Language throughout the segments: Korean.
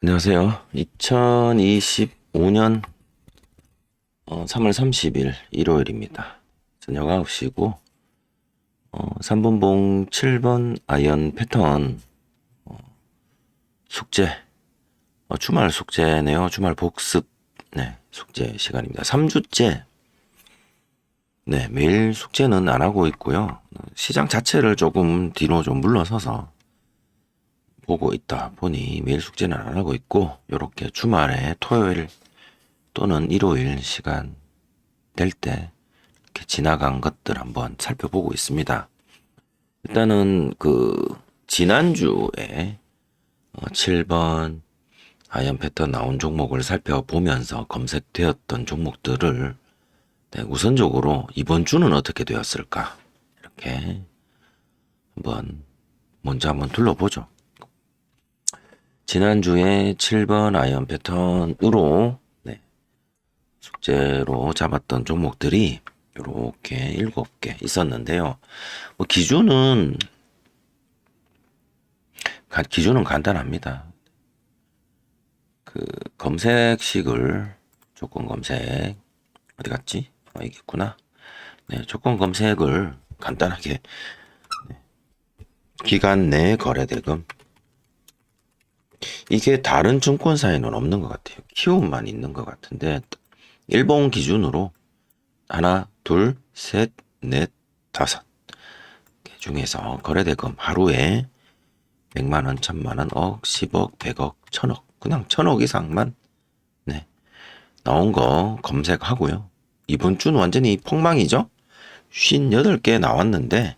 안녕하세요. 2025년 3월 30일 일요일입니다. 저녁 9시고 3분봉 7번 아이언 패턴 숙제 주말 숙제네요. 주말 복습 숙제 시간입니다. 3주째 매일 숙제는 안 하고 있고요. 시장 자체를 조금 뒤로 좀 물러서서 보고 있다 보니 매일 숙제는 안 하고 있고, 요렇게 주말에 토요일 또는 일요일 시간 될 때 이렇게 지나간 것들 한번 살펴보고 있습니다. 일단은 지난주에 7번 아이언 패턴 나온 종목을 살펴보면서 검색되었던 종목들을 우선적으로 이번 주는 어떻게 되었을까, 이렇게 먼저 한번 둘러보죠. 지난주에 7번 아이언 패턴으로 숙제로 잡았던 종목들이 이렇게 7개 있었는데요. 기준은 간단합니다. 검색식을 조건 검색 어디 갔지? 여기 있구나. 조건 검색을 간단하게 기간 내 거래대금, 이게 다른 증권사에는 없는 것 같아요. 키움만 있는 것 같은데, 일본 기준으로 하나, 둘, 셋, 넷, 다섯 개 중에서 거래대금 하루에 100만원, 1000만원, 억, 10억, 100억, 1000억, 그냥 1000억 이상만 나온 거 검색하고요. 이번 주는 완전히 폭망이죠. 58개 나왔는데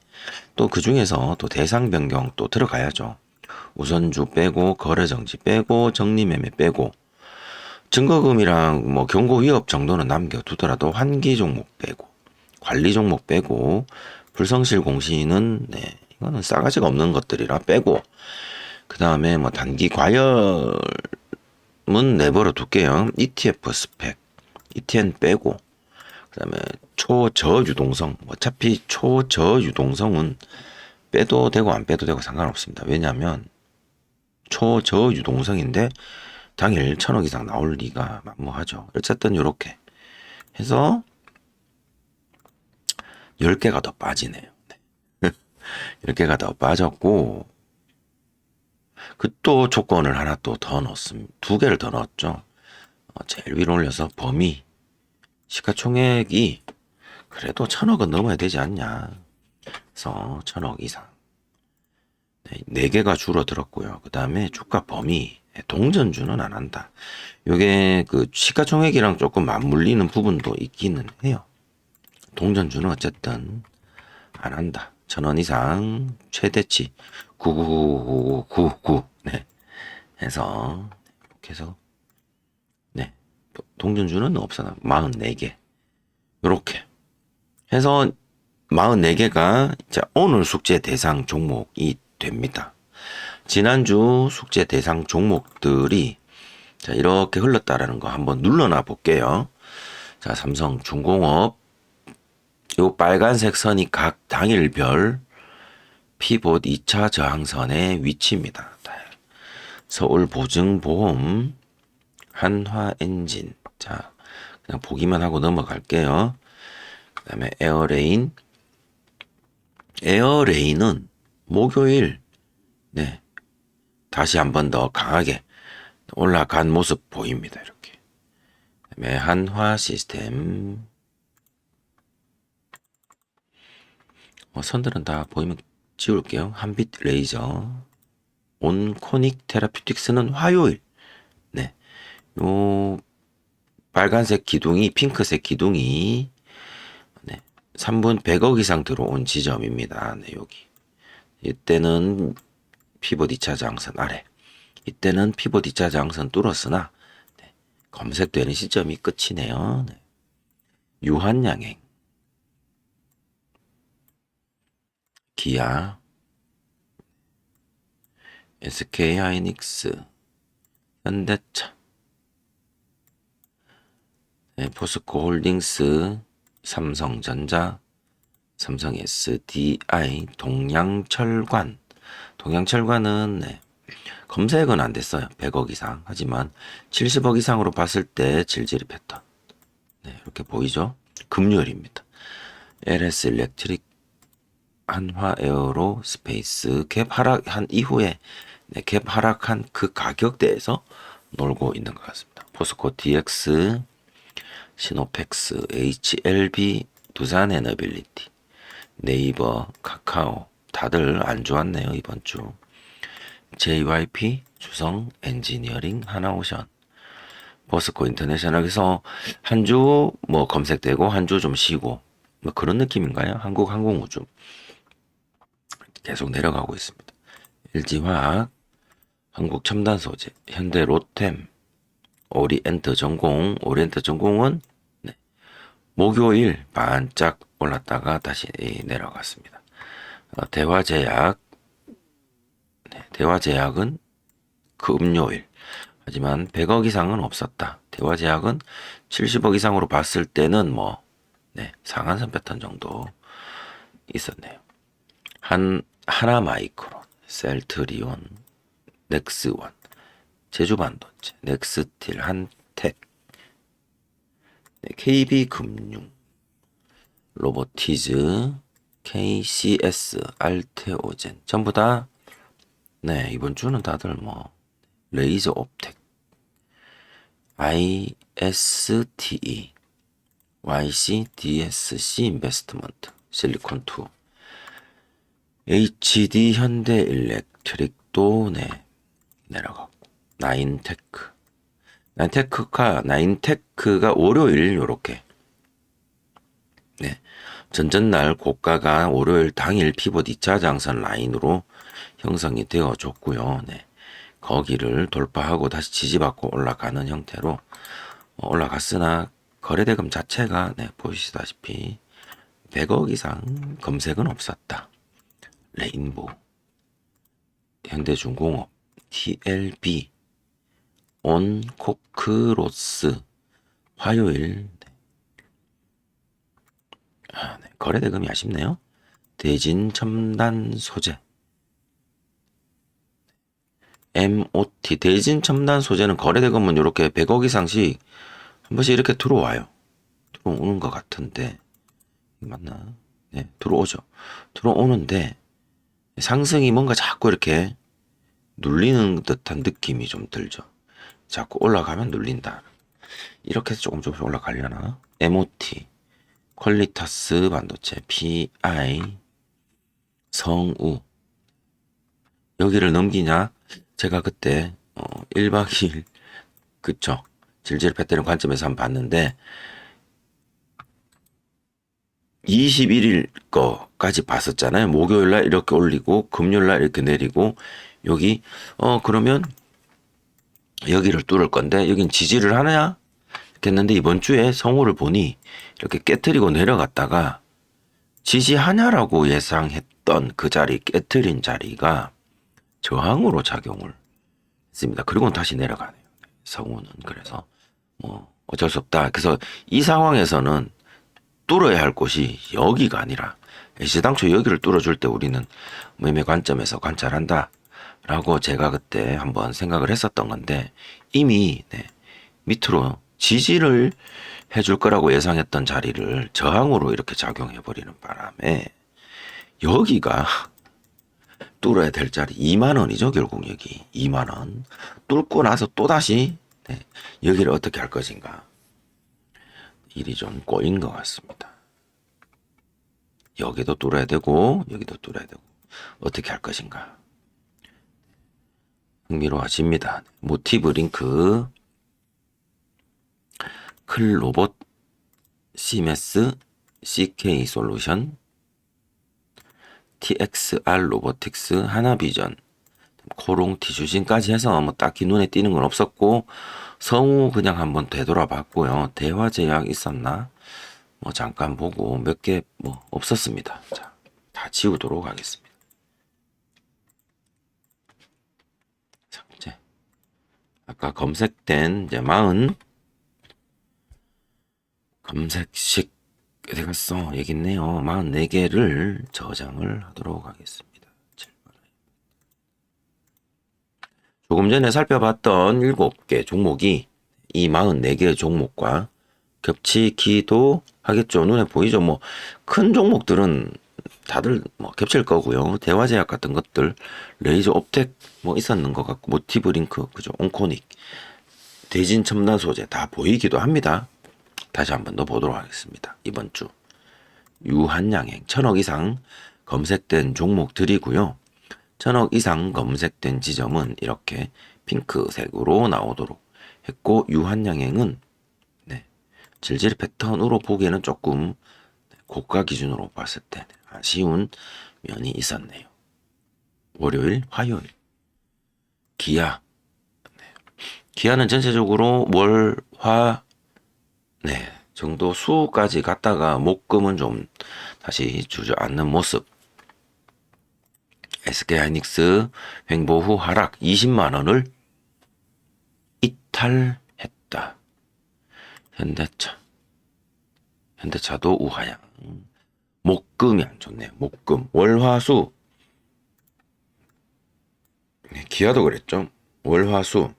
또 그 중에서 또 대상 변경 또 들어가야죠. 우선주 빼고, 거래정지 빼고, 정리매매 빼고, 증거금이랑 경고 위협 정도는 남겨두더라도 환기 종목 빼고, 관리 종목 빼고, 불성실 공시는 이거는 싸가지가 없는 것들이라 빼고, 그 다음에 단기 과열은 내버려 둘게요. ETF 스펙, ETN 빼고, 그 다음에 초저유동성, 어차피 초저유동성은 빼도 되고 안 빼도 되고 상관없습니다. 왜냐하면 초저유동성인데 당일 1000억 이상 나올 리가 만무하죠. 어쨌든 이렇게 해서 10개가 더 빠지네요. 10개가 더 빠졌고, 또 조건을 하나 또 더 넣었습니다. 2개를 더 넣었죠. 제일 위로 올려서 범위, 시가총액이 그래도 1000억은 넘어야 되지 않냐. 그래서 1000억 이상. 4개가 줄어들었고요. 그 다음에 주가 범위, 동전주는 안 한다. 요게 시가총액이랑 조금 맞물리는 부분도 있기는 해요. 동전주는 어쨌든 안 한다. 1000원 이상 최대치 99999 해서 이렇게 해서 동전주는 없어나 44개 요렇게 해서 44개가 오늘 숙제 대상 종목이 됩니다. 지난주 숙제 대상 종목들이 이렇게 흘렀다라는 거 한번 눌러놔 볼게요. 삼성중공업, 요 빨간색 선이 각 당일별 피봇 2차 저항선의 위치입니다. 서울보증보험, 한화엔진. 그냥 보기만 하고 넘어갈게요. 그 다음에 에어레인은 목요일 다시 한 번 더 강하게 올라간 모습 보입니다. 이렇게. 그다음에 한화시스템, 선들은 다 보이면 지울게요. 한빛레이저, 온코닉 테라퓨틱스는 화요일 요 빨간색 기둥이, 핑크색 기둥이 3분 100억 이상 들어온 지점입니다. 여기. 이때는 피봇 2차 저항선 아래, 이때는 피봇 2차 저항선 뚫었으나 검색되는 시점이 끝이네요. 유한양행, 기아, SK하이닉스, 현대차, 포스코홀딩스, 삼성전자, 삼성 SDI, 동양철관. 동양철관은 검색은 안 됐어요. 100억 이상. 하지만 70억 이상으로 봤을 때 질질이 패턴. 네, 이렇게 보이죠? 금요일입니다. LS 일렉트릭, 한화 에어로스페이스 갭 하락한 이후에 네, 갭 하락한 그 가격대에서 놀고 있는 것 같습니다. 포스코 DX, 시노펙스, HLB, 두산에너빌리티, 네이버, 카카오 다들 안 좋았네요 이번 주. JYP, 주성 엔지니어링, 하나오션, 포스코 인터내셔널에서 한 주 뭐 검색되고 한 주 좀 쉬고 뭐 그런 느낌인가요? 한국항공우주 계속 내려가고 있습니다. LG화학, 한국첨단소재, 현대로템, 오리엔트전공은 네, 목요일 반짝 올랐다가 다시 내려갔습니다. 대화제약, 네, 대화제약은 금요일 하지만 100억 이상은 없었다. 대화제약은 70억 이상으로 봤을 때는 뭐 네, 상한선 패턴 정도 있었네요. 하나마이크론, 셀트리온, 넥스원, 제주반도체, 넥스틸, 한텍, 네, KB금융, 로보티즈, KCS, 알테오젠 전부 다 네, 이번 주는 다들 뭐 레이저 옵텍, ISTE, YC, DSC 인베스트먼트, 실리콘2, HD 현대일렉트릭도 네, 내려가고, 나인테크가 월요일 요렇게 네, 전전날 고가가 월요일 당일 피봇 2차 장선 라인으로 형성이 되어줬고요. 네, 거기를 돌파하고 다시 지지받고 올라가는 형태로 올라갔으나 거래대금 자체가 네, 보시다시피 100억 이상 검색은 없었다. 레인보우, 현대중공업, TLB, 온코크로스, 화요일 네, 거래대금이 아쉽네요. 대진첨단소재, MOT, 대진첨단소재는 거래대금은 이렇게 100억 이상씩 한 번씩 이렇게 들어와요. 들어오는 것 같은데 맞나? 네, 들어오죠. 들어오는데 상승이 뭔가 자꾸 이렇게 눌리는 듯한 느낌이 좀 들죠. 자꾸 올라가면 눌린다. 이렇게 해서 조금씩 올라가려나? MOT, 퀄리타스 반도체, PI, 성우 여기를 넘기냐? 제가 그때 1박 2일 그쵸? 질질 패턴 관점에서 한번 봤는데 21일 거까지 봤었잖아요. 목요일날 이렇게 올리고 금요일날 이렇게 내리고 여기 그러면 여기를 뚫을 건데 여긴 지지를 하냐? 했는데 이번 주에 성우를 보니 이렇게 깨트리고 내려갔다가 지지하냐라고 예상했던 그 자리 깨트린 자리가 저항으로 작용을 했습니다. 그리고는 다시 내려가네요. 성우는 그래서 뭐 어쩔 수 없다. 그래서 이 상황에서는 뚫어야 할 곳이 여기가 아니라 애시당초 여기를 뚫어줄 때 우리는 매매 관점에서 관찰한다 라고 제가 그때 한번 생각을 했었던 건데 이미 네, 밑으로 지지를 해줄 거라고 예상했던 자리를 저항으로 이렇게 작용해 버리는 바람에 여기가 뚫어야 될 자리 2만 원이죠. 결국 여기 2만 원 뚫고 나서 또다시 네, 여기를 어떻게 할 것인가 일이 좀 꼬인 것 같습니다. 여기도 뚫어야 되고 여기도 뚫어야 되고 어떻게 할 것인가 흥미로워집니다. 모티브 링크, 클로봇, 시메스, CK 솔루션, TXR 로보틱스, 하나비전, 코롱 티슈진까지 해서 뭐 딱히 눈에 띄는 건 없었고 성우 그냥 한번 되돌아봤고요. 대화제약 있었나? 뭐 잠깐 보고 몇 개 뭐 없었습니다. 자, 다 지우도록 하겠습니다. 자, 이제 아까 검색된 이제 40 검색식 어디 갔어? 여기 있네요. 44개를 저장을 하도록 하겠습니다. 조금 전에 살펴봤던 7개 종목이 이 44개 종목과 겹치기도 하겠죠. 눈에 보이죠. 뭐 큰 종목들은 다들 뭐 겹칠 거고요. 대화제약 같은 것들, 레이저 옵텍 뭐 있었는 것 같고, 모티브 링크, 그죠? 온코닉, 대진 첨단 소재 다 보이기도 합니다. 다시 한번 더 보도록 하겠습니다. 이번 주 유한양행 1000억 이상 검색된 종목들이고요. 1000억 이상 검색된 지점은 이렇게 핑크색으로 나오도록 했고, 유한양행은 질질 패턴으로 보기에는 조금 고가 기준으로 봤을 때 아쉬운 면이 있었네요. 월요일, 화요일 기아. 기아는 전체적으로 월, 화, 정도 수까지 갔다가 목금은 좀 다시 주저앉는 모습. SK하이닉스 횡보 후 하락 20만 원을 이탈했다. 현대차도 우하향. 목금이 안 좋네요. 목금. 월화수. 기아도 그랬죠. 월화수.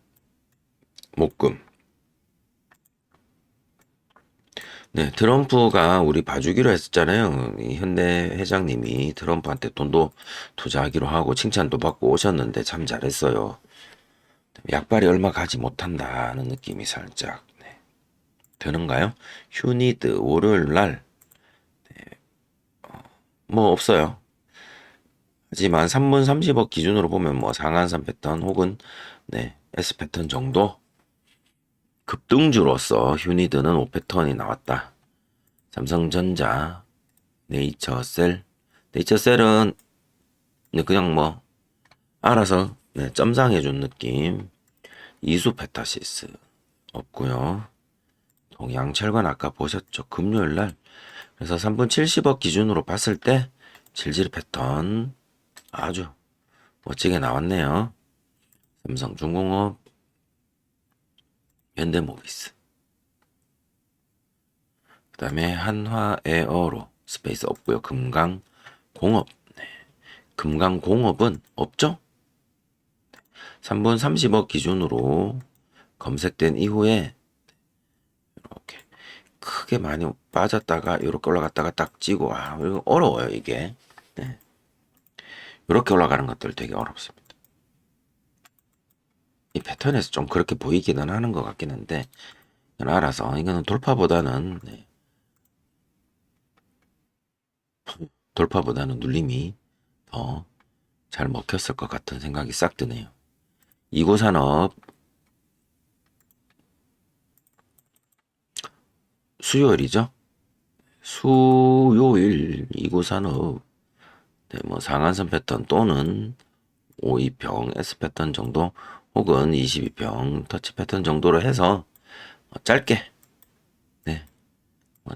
목금. 트럼프가 우리 봐주기로 했었잖아요. 이 현대 회장님이 트럼프한테 돈도 투자하기로 하고 칭찬도 받고 오셨는데 참 잘했어요. 약발이 얼마 가지 못한다는 느낌이 살짝 드는가요? 휴니드 월요일 날 뭐 없어요. 하지만 3분 30억 기준으로 보면 뭐 상한선 패턴 혹은 S 패턴 정도 급등주로서 휴니드는 5패턴이 나왔다. 삼성전자, 네이처셀은 그냥 뭐 알아서 점상해준 느낌. 이수 페타시스 없고요. 동양철관 아까 보셨죠? 금요일날. 그래서 3분 70억 기준으로 봤을 때 질질 패턴 아주 멋지게 나왔네요. 삼성중공업, 현대모비스, 그 다음에 한화에어로 스페이스 없고요. 금강공업. 금강공업은 없죠? 3분 30억 기준으로 검색된 이후에 이렇게 크게 많이 빠졌다가 이렇게 올라갔다가 딱 찌고 이거 어려워요 이게. 이렇게 올라가는 것들 되게 어렵습니다. 이 패턴에서 좀 그렇게 보이기는 하는 것 같긴 한데 알아서 이거는 돌파보다는 눌림이 더 잘 먹혔을 것 같은 생각이 싹 드네요. 이고산업 수요일이죠. 수요일 이고산업 뭐 상한선 패턴 또는 52평 S 패턴 정도 혹은 22평 터치 패턴 정도로 해서 짧게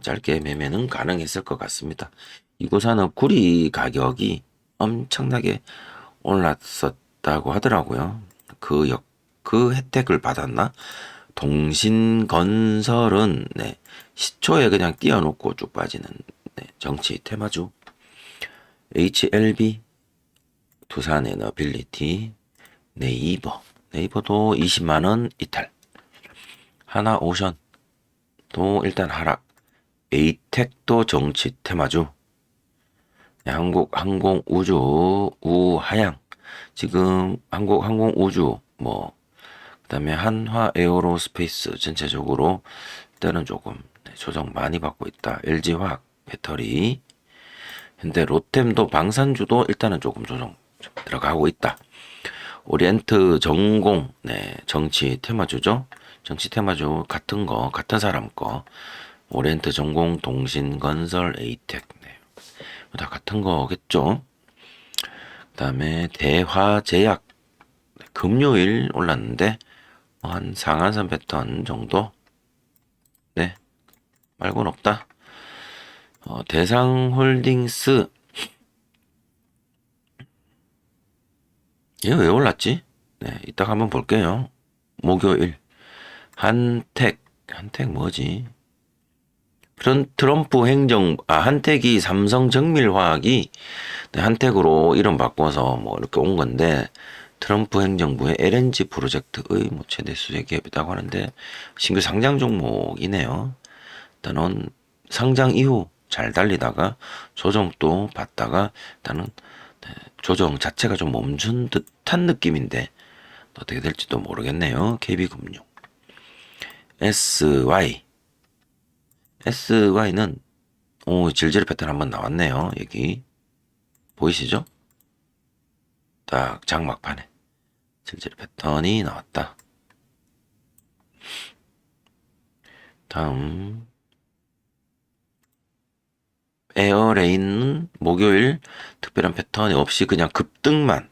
짧게 매매는 가능했을 것 같습니다. 이고산업 구리 가격이 엄청나게 올랐었다고 하더라고요. 그 혜택을 받았나? 동신건설은 시초에 그냥 띄워놓고 쭉 빠지는 정치 테마주. HLB, 두산에너빌리티, 네이버도 20만원 이탈. 하나오션도 일단 하락. 에이텍도 정치 테마주. 한국항공우주 우하향. 지금 한국항공우주 그 다음에 한화에어로스페이스 전체적으로 일단은 조금 조정 많이 받고 있다. LG화학 배터리, 현대 롯템도 방산주도 일단은 조금 조정 들어가고 있다. 오리엔트 전공 정치 테마주죠. 정치 테마주 같은 사람 거. 오리엔트 전공, 동신건설, 에이텍 다 같은 거겠죠. 그 다음에 대화제약 금요일 올랐는데 한 상한선 패턴 정도 말고는 없다. 대상홀딩스 얘 왜 올랐지? 이따 한번 볼게요. 목요일 한택 뭐지? 트럼프 한택이 삼성정밀화학이 한택으로 이름 바꿔서 뭐 이렇게 온 건데 트럼프 행정부의 LNG 프로젝트의 뭐 최대 수혜 기업이라고 하는데 신규 상장 종목이네요. 일단은 상장 이후 잘 달리다가 조정도 받다가 일단은 조정 자체가 좀 멈춘 듯한 느낌인데 어떻게 될지도 모르겠네요. KB금융 SY는 질질 패턴 한번 나왔네요. 여기 보이시죠? 딱 장막판에 질질 패턴이 나왔다. 다음 에어레인은 목요일 특별한 패턴이 없이 그냥 급등만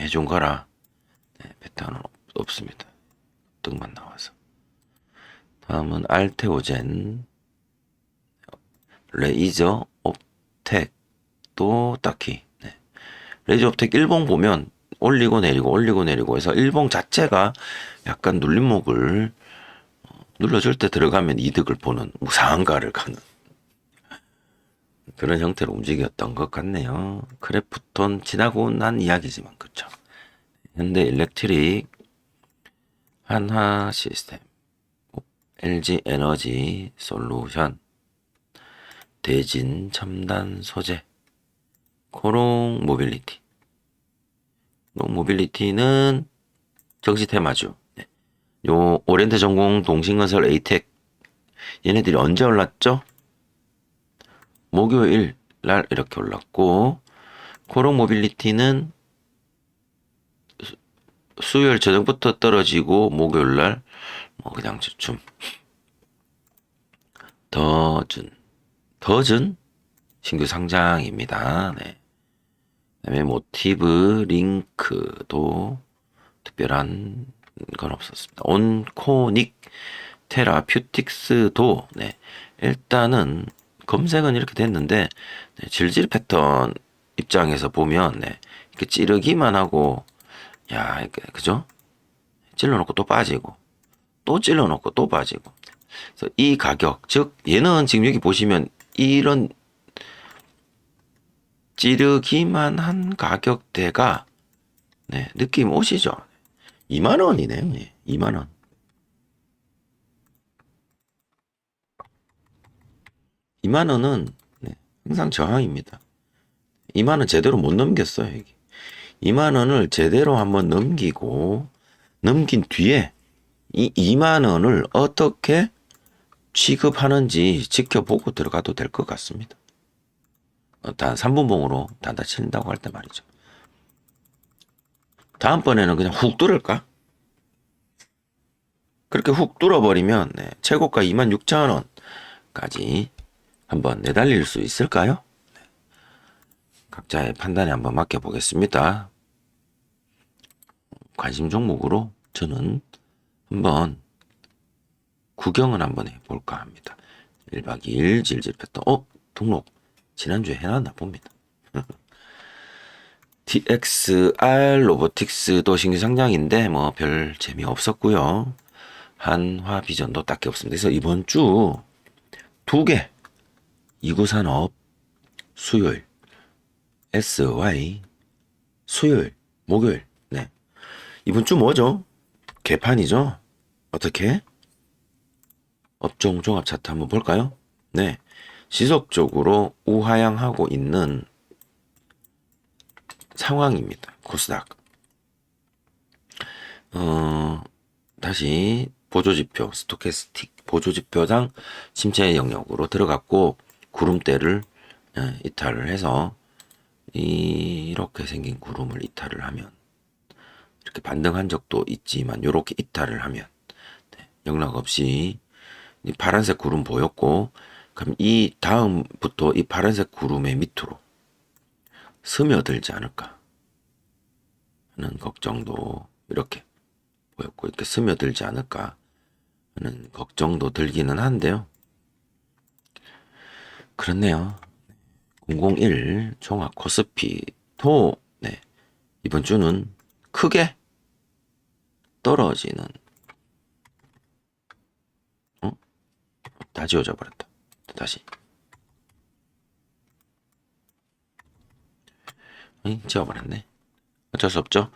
해준 거라 패턴은 없습니다. 급등만 나와서. 다음은 알테오젠, 레이저 옵텍도 딱히 레이저 옵텍 일봉 보면 올리고 내리고 해서 일봉 자체가 약간 눌림목을 눌러줄 때 들어가면 이득을 보는 무상한가를 가는 그런 형태로 움직였던 것 같네요. 크래프톤 지나고 난 이야기지만 그렇죠. 현대 일렉트릭, 한화 시스템, LG 에너지 솔루션, 대진 첨단 소재, 코롱 모빌리티. 코롱 모빌리티는 정시 테마주. 요 오렌트 전공 동신건설 에이텍 얘네들이 언제 올랐죠? 목요일 날 이렇게 올랐고 코롱 모빌리티는 수요일 저녁부터 떨어지고 목요일 날 뭐 그냥 주춤. 더즌 신규 상장입니다. 네. 그다음에 모티브 링크도 특별한 건 없었습니다. 온코닉 테라퓨틱스도 일단은 검색은 이렇게 됐는데 질질 패턴 입장에서 보면 이렇게 찌르기만 하고 그죠? 찔러놓고 또 빠지고 또 찔러놓고 또 빠지고 그래서 이 가격 즉 얘는 지금 여기 보시면 이런 찌르기만 한 가격대가 느낌 오시죠? 2만원이네요. 2만원. 2만원은 항상 저항입니다. 2만원 제대로 못 넘겼어요. 여기. 2만원을 제대로 한번 넘긴 뒤에 이 2만원을 어떻게 취급하는지 지켜보고 들어가도 될 것 같습니다. 단 3분봉으로 단다 친다고 할 때 말이죠. 다음번에는 그냥 훅 뚫을까? 그렇게 훅 뚫어버리면 최고가 26,000원까지 한번 내달릴 수 있을까요? 각자의 판단에 한번 맡겨보겠습니다. 관심 종목으로 저는 한번 구경을 한번 해볼까 합니다. 1박 2일 질질 패턴 등록 지난주에 해놨나 봅니다. TXR 로보틱스도 신규 상장인데 뭐 별 재미없었고요. 한화비전도 딱히 없습니다. 그래서 이번 주 2개 2구산업 수요일 SY 수요일 목요일 이번 주 뭐죠? 개판이죠? 어떻게? 업종 종합 차트 한번 볼까요? 지속적으로 우하향하고 있는 상황입니다. 코스닥. 다시 보조지표, 스토캐스틱 보조지표상 침체 영역으로 들어갔고 구름대를 이탈을 해서 이렇게 생긴 구름을 이탈을 하면 이렇게 반등한 적도 있지만 이렇게 이탈을 하면 영락 없이 이 파란색 구름 보였고 그럼 이 다음부터 이 파란색 구름의 밑으로 스며들지 않을까 하는 걱정도 이렇게 보였고 이렇게 스며들지 않을까 하는 걱정도 들기는 한데요. 그렇네요. 001 종합 코스피도 이번 주는 크게 떨어지는 다 지워져 버렸다. 다시 지워버렸네. 어쩔 수 없죠.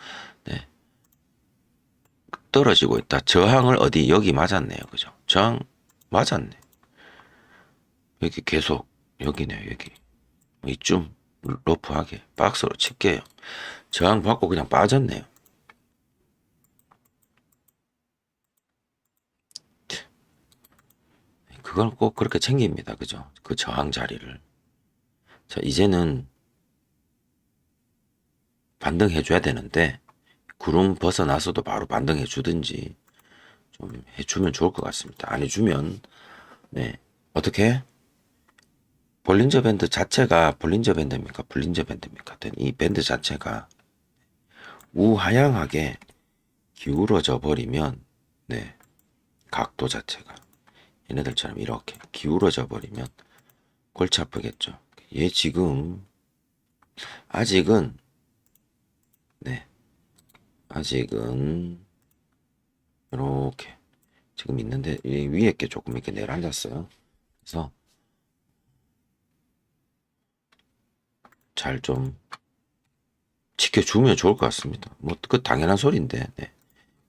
네. 떨어지고 있다. 저항을 어디 여기 맞았네요. 그죠? 저항 맞았네. 여기 계속 여기네요. 여기 이쯤 러프하게 박스로 칠게요. 저항 받고 그냥 빠졌네요. 그걸 꼭 그렇게 챙깁니다. 그죠? 그 저항 자리를. 자, 이제는 반등해 줘야 되는데 구름 벗어나서도 바로 반등해 주든지 좀 해주면 좋을 것 같습니다. 안 해주면 네 어떻게 볼린저 밴드 자체가 볼린저 밴드입니까? 볼린저 밴드입니까? 이 밴드 자체가 우하향하게 기울어져 버리면 네 각도 자체가 얘네들처럼 이렇게 기울어져 버리면 골치 아프겠죠. 얘 지금 아직은 네 아직은 이렇게 지금 있는데 위에 게 조금 이렇게 내려앉았어요. 그래서 잘 좀 지켜주면 좋을 것 같습니다. 뭐 그 당연한 소리인데 네.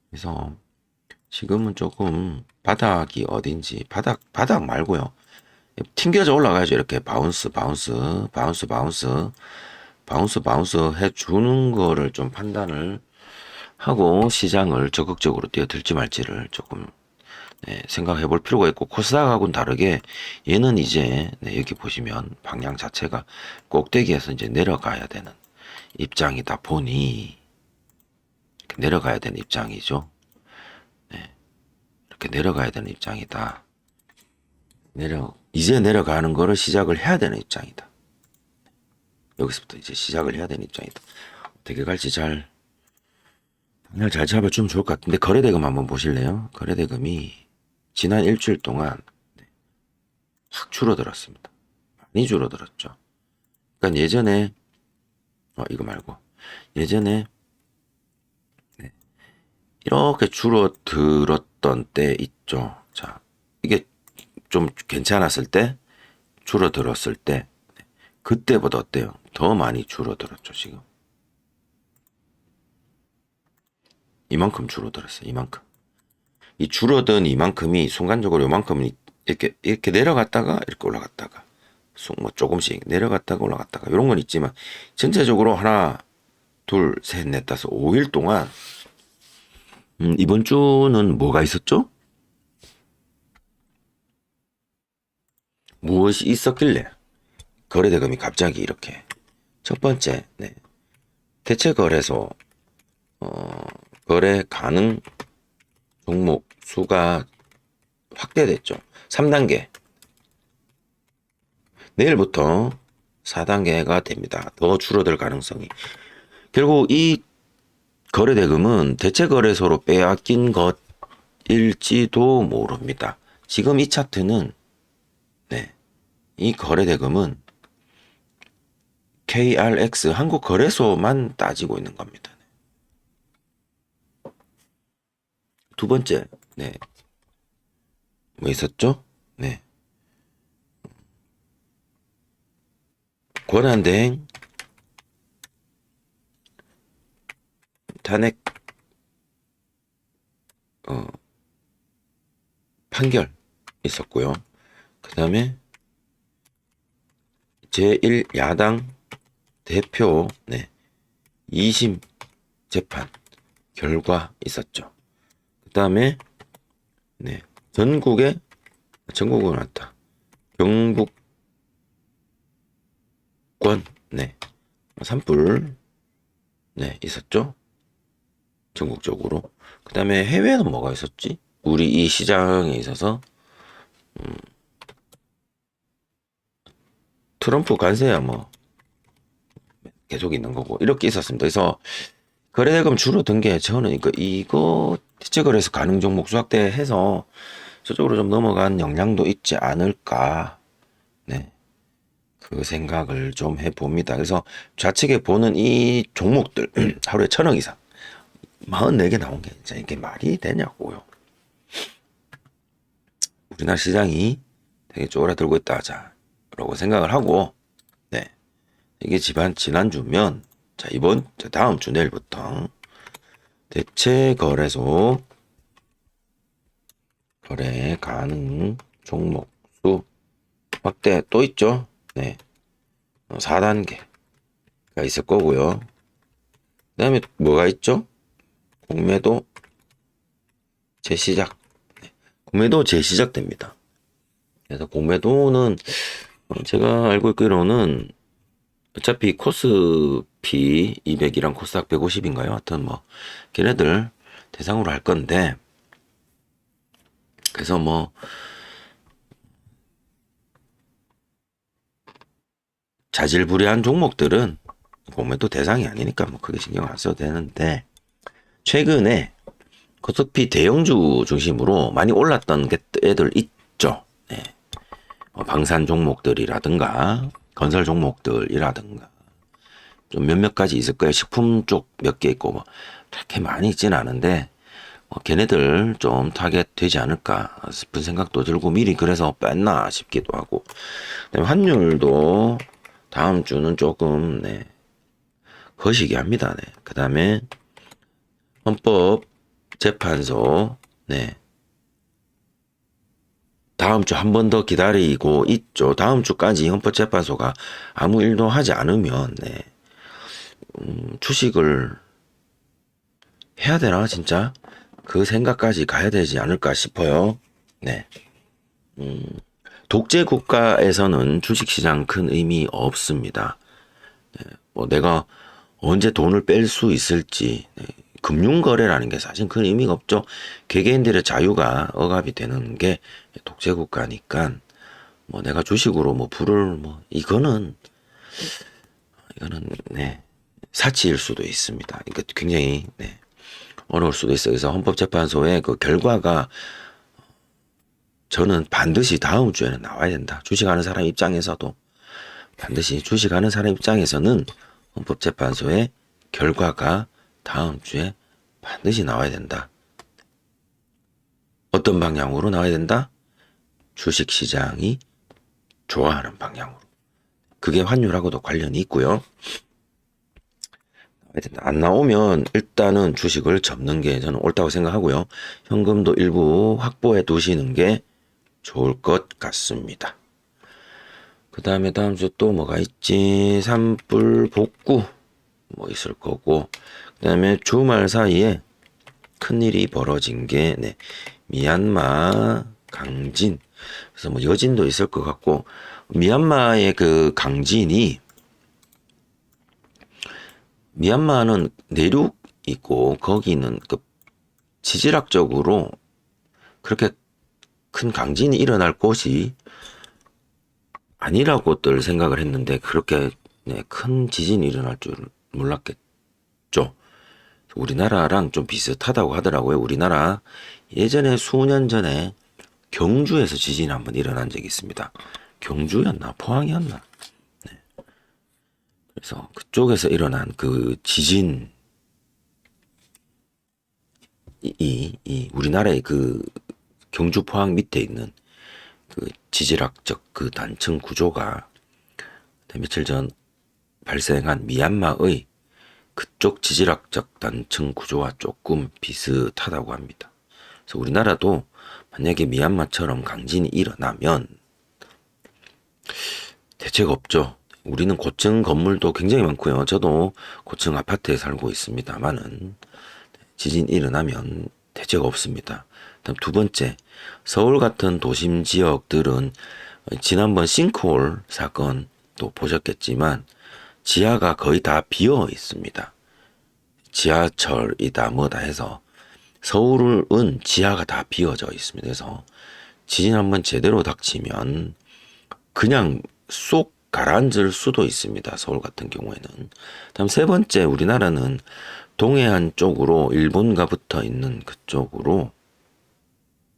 그래서 지금은 조금 바닥이 어딘지 바닥 말고요. 튕겨져 올라가야죠. 이렇게 바운스 해주는 거를 좀 판단을 하고 시장을 적극적으로 뛰어들지 말지를 조금 네, 생각해 볼 필요가 있고 코스닥하고는 다르게 얘는 이제 네, 여기 보시면 방향 자체가 꼭대기에서 이제 내려가야 되는 입장이다 보니 내려가야 되는 입장이죠. 네, 이렇게 내려가야 되는 입장이다. 이제 내려가는 거를 시작을 해야 되는 입장이다. 여기서부터 이제 시작을 해야 되는 입장이다. 어떻게 갈지 잘 잡아주면 좋을 것 같은데 거래대금 한번 보실래요? 거래대금이 지난 일주일 동안 확 줄어들었습니다. 많이 줄어들었죠. 그러니까 예전에 이거 말고 예전에 네, 이렇게 줄어들었던 때 있죠. 자, 이게 좀 괜찮았을 때 줄어들었을 때 그때보다 어때요? 더 많이 줄어들었죠. 지금 이만큼 줄어들었어요. 이만큼. 이 줄어든 이만큼이 순간적으로 이만큼 이렇게 내려갔다가 이렇게 올라갔다가 뭐 조금씩 내려갔다가 올라갔다가 이런 건 있지만 전체적으로 하나 둘 셋 넷 다섯 5일 동안 이번 주는 뭐가 있었죠? 무엇이 있었길래 거래대금이 갑자기 이렇게 첫 번째 네. 대체 거래소 거래 가능 종목 수가 확대됐죠. 3단계 내일부터 4단계가 됩니다. 더 줄어들 가능성이. 결국 이 거래대금은 대체 거래소로 빼앗긴 것일지도 모릅니다. 지금 이 차트는 네, 이 거래대금은 KRX 한국거래소만 따지고 있는 겁니다. 두 번째, 네, 뭐 있었죠? 네, 권한대행 탄핵 판결 있었고요. 그 다음에 제1야당 대표 네, 2심 재판 결과 있었죠. 그 다음에 네, 전국은 왔다. 경북권 네, 산불 네, 있었죠. 전국적으로. 그 다음에 해외는 뭐가 있었지? 우리 이 시장에 있어서 트럼프 관세야 뭐 계속 있는 거고 이렇게 있었습니다. 그래서 거래대금 줄어든 게 저는 이거 대체 거래에서 가능 종목 수확대해서 저쪽으로 좀 넘어간 영향도 있지 않을까. 네. 그 생각을 좀 해봅니다. 그래서 좌측에 보는 이 종목들 하루에 1,000억 이상 44개 나온 게 진짜 이게 말이 되냐고요. 우리나라 시장이 되게 쪼그라들고 있다 하자라고 생각을 하고 네. 이게 지난주면 자 다음 주 내일부터 대체 거래소 거래 가능 종목 수 확대 또 있죠. 네. 4단계가 있을 거고요. 그 다음에 뭐가 있죠? 공매도 재시작. 네. 공매도 재시작됩니다. 그래서 공매도는 제가 알고 있기로는 어차피 코스피 200이랑 코스닥 150인가요? 하여튼 뭐 걔네들 대상으로 할 건데, 그래서 뭐 자질구레한 종목들은 공매도 대상이 아니니까 뭐 크게 신경 안 써도 되는데, 최근에 코스피 대형주 중심으로 많이 올랐던 애들 있죠. 네. 방산 종목들이라든가 건설 종목들이라든가 좀 몇몇 가지 있을 거예요. 식품 쪽 몇 개 있고 뭐 그렇게 많이 있진 않은데 걔네들 좀 타겟 되지 않을까 싶은 생각도 들고 미리 그래서 뺐나 싶기도 하고. 그다음에 환율도 다음 주는 조금 네, 거시기 합니다. 네. 그다음에 헌법재판소 네. 다음 주 한 번 더 기다리고 있죠. 다음 주까지 헌법재판소가 아무 일도 하지 않으면 네. 주식을 해야 되나 진짜 그 생각까지 가야 되지 않을까 싶어요. 네. 독재 국가에서는 주식시장 큰 의미 없습니다. 네. 뭐 내가 언제 돈을 뺄 수 있을지, 네. 금융거래라는 게 사실 큰 의미가 없죠. 개개인들의 자유가 억압이 되는 게 독재 국가니까 뭐 내가 주식으로 뭐 불을 뭐 이거는 네. 사치일 수도 있습니다. 이거 굉장히 네. 어려울 수도 있어요. 그래서 헌법재판소의 그 결과가 저는 반드시 다음 주에는 나와야 된다. 주식하는 사람 입장에서도 반드시 주식하는 사람 입장에서는 헌법재판소의 결과가 다음 주에 반드시 나와야 된다. 어떤 방향으로 나와야 된다? 주식시장이 좋아하는 방향으로. 그게 환율하고도 관련이 있고요. 안 나오면 일단은 주식을 접는 게 저는 옳다고 생각하고요. 현금도 일부 확보해 두시는 게 좋을 것 같습니다. 그 다음에 다음 주 또 뭐가 있지? 산불 복구 뭐 있을 거고, 그 다음에 주말 사이에 큰일이 벌어진 게 네, 미얀마 강진. 그래서 뭐 여진도 있을 것 같고, 미얀마의 그 강진이, 미얀마는 내륙 있고 거기는 그 지질학적으로 그렇게 큰 강진이 일어날 곳이 아니라고들 생각을 했는데 그렇게 네, 큰 지진이 일어날 줄 몰랐겠죠. 우리나라랑 좀 비슷하다고 하더라고요. 우리나라 예전에 수년 전에 경주에서 지진이 한번 일어난 적이 있습니다. 경주였나 포항이었나. 네. 그래서 그쪽에서 일어난 그 지진 이 우리나라의 그 경주 포항 밑에 있는 그 지질학적 그 단층 구조가 며칠 전 발생한 미얀마의 그쪽 지질학적 단층 구조와 조금 비슷하다고 합니다. 그래서 우리나라도 만약에 미얀마처럼 강진이 일어나면 대책 없죠. 우리는 고층 건물도 굉장히 많고요. 저도 고층 아파트에 살고 있습니다만은 지진 일어나면 대책 없습니다. 다음 두 번째, 서울 같은 도심 지역들은 지난번 싱크홀 사건도 보셨겠지만 지하가 거의 다 비어 있습니다. 지하철이다 뭐다 해서 서울은 지하가 다 비어져 있습니다. 그래서 지진 한번 제대로 닥치면 그냥 쏙 가라앉을 수도 있습니다. 서울 같은 경우에는. 다음 세 번째, 우리나라는 동해안 쪽으로 일본과 붙어 있는 그쪽으로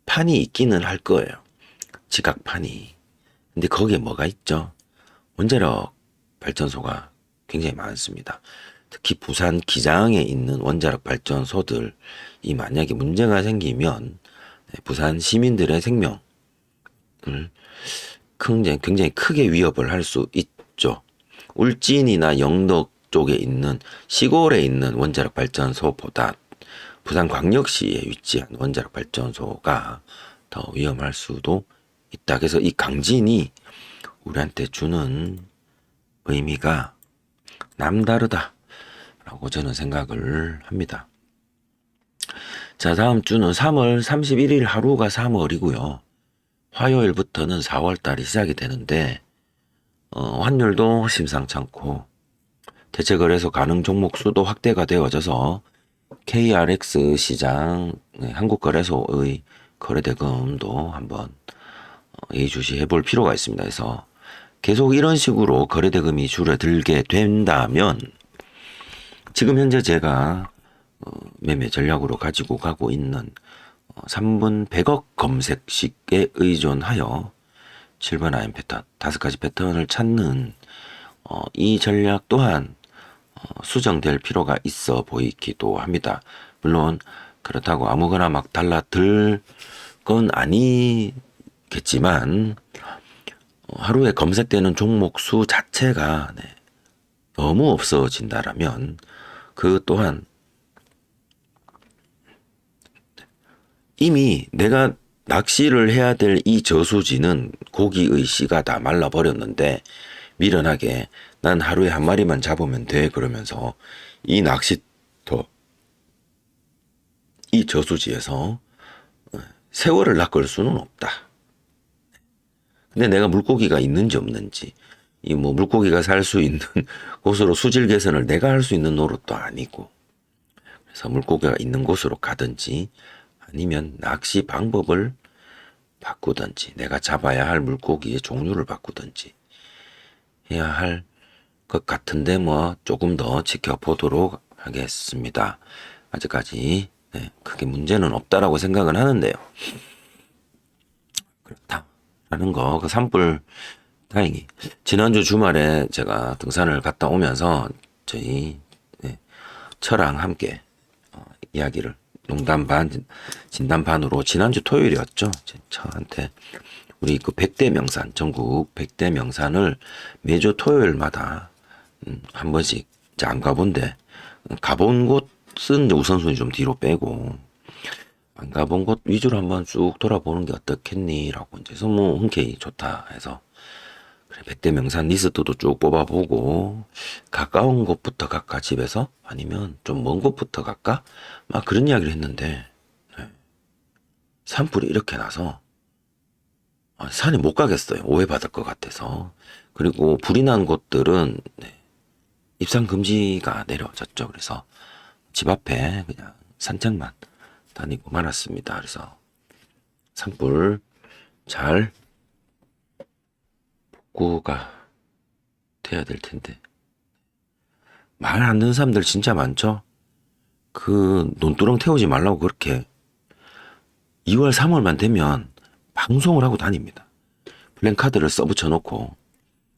판이 있기는 할 거예요. 지각판이. 근데 거기에 뭐가 있죠? 원자력 발전소가 굉장히 많습니다. 특히 부산 기장에 있는 원자력 발전소들이 만약에 문제가 생기면 부산 시민들의 생명을 굉장히 크게 위협을 할 수 있죠. 울진이나 영덕 쪽에 있는 시골에 있는 원자력 발전소보다 부산광역시에 위치한 원자력 발전소가 더 위험할 수도 있다. 그래서 이 강진이 우리한테 주는 의미가 남다르다라고 저는 생각을 합니다. 자, 다음 주는 3월 31일 하루가 3월이고요. 화요일부터는 4월 달이 시작이 되는데 환율도 심상찮고 대체거래소 가능 종목 수도 확대가 되어져서 KRX 시장 한국거래소의 거래대금도 한번 예의주시해 볼 필요가 있습니다. 그래서 계속 이런 식으로 거래대금이 줄어들게 된다면 지금 현재 제가 매매 전략으로 가지고 가고 있는 3분 100억 검색식에 의존하여 7번 아임 패턴, 5가지 패턴을 찾는 이 전략 또한 수정될 필요가 있어 보이기도 합니다. 물론 그렇다고 아무거나 막 달라들 건 아니겠지만 하루에 검색되는 종목 수 자체가 너무 없어진다라면 그 또한 이미 내가 낚시를 해야 될 이 저수지는 고기의 씨가 다 말라버렸는데 미련하게 난 하루에 한 마리만 잡으면 돼 그러면서 이 낚시터 이 저수지에서 세월을 낚을 수는 없다. 근데 내가 물고기가 있는지 없는지 이 뭐 물고기가 살 수 있는 곳으로 수질 개선을 내가 할 수 있는 노릇도 아니고 그래서 물고기가 있는 곳으로 가든지 아니면 낚시 방법을 바꾸든지 내가 잡아야 할 물고기의 종류를 바꾸든지 해야 할 것 같은데 뭐 조금 더 지켜보도록 하겠습니다. 아직까지 크게 문제는 없다라고 생각은 하는데요. 그렇다라는 거 그 산불 다행히 지난주 주말에 제가 등산을 갔다 오면서 저희 처랑 함께 이야기를 농담 반 진담 반으로 지난주 토요일이었죠. 저한테 우리 그 100대 명산 전국 100대 명산을 매주 토요일마다 한 번씩 이제 안 가본데 가본 곳은 이제 우선순위 좀 뒤로 빼고 안 가본 곳 위주로 한번 쭉 돌아보는 게 어떻겠니라고 이제 뭐 흔쾌히 좋다 해서 그래 100대 명산 리스트도 쭉 뽑아보고 가까운 곳부터 갈까 집에서 아니면 좀 먼 곳부터 갈까 막 그런 이야기를 했는데 산불이 이렇게 나서 산에 못 가겠어요. 오해받을 것 같아서. 그리고 불이 난 곳들은 입산 금지가 내려졌죠. 그래서 집 앞에 그냥 산책만 다니고 말았습니다. 그래서 산불 잘 복구가 돼야 될 텐데 말 안 듣는 사람들 진짜 많죠. 그 논두렁 태우지 말라고 그렇게 2월 3월만 되면 방송을 하고 다닙니다. 플랜카드를 써붙여 놓고